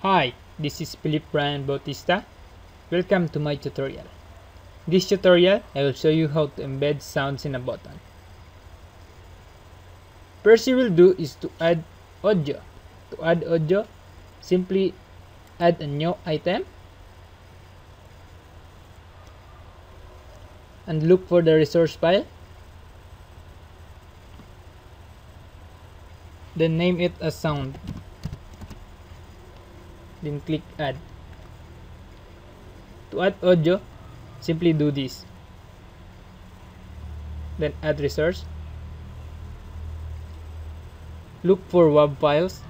Hi, this is Philip Brian Bautista. Welcome to my tutorial. In this tutorial, I will show you how to embed sounds in a button. First you will do is to add audio. To add audio, simply add a new item and look for the resource file. Then name it as sound. Then click add. To add audio, simply do this. Then add resource. Look for WAV files.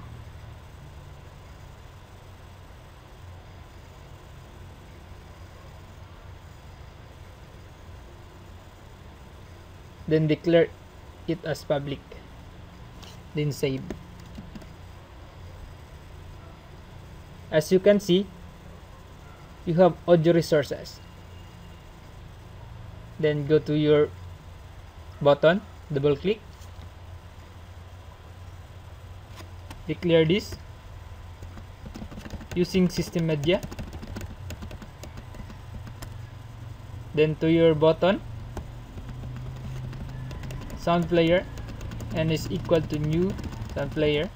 Then declare it as public. Then save. As you can see, you have audio resources. Then go to your button, double click, declare this using system media. Then to your button, sound player, and is equal to new sound player.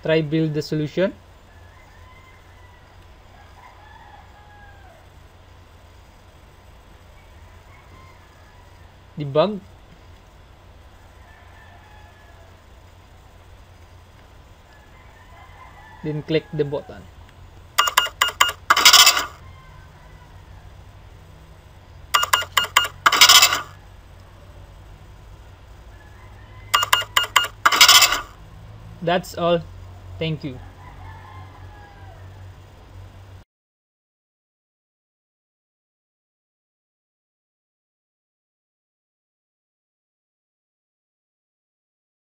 Try build the solution. Debug. Then click the button. That's all. Thank you.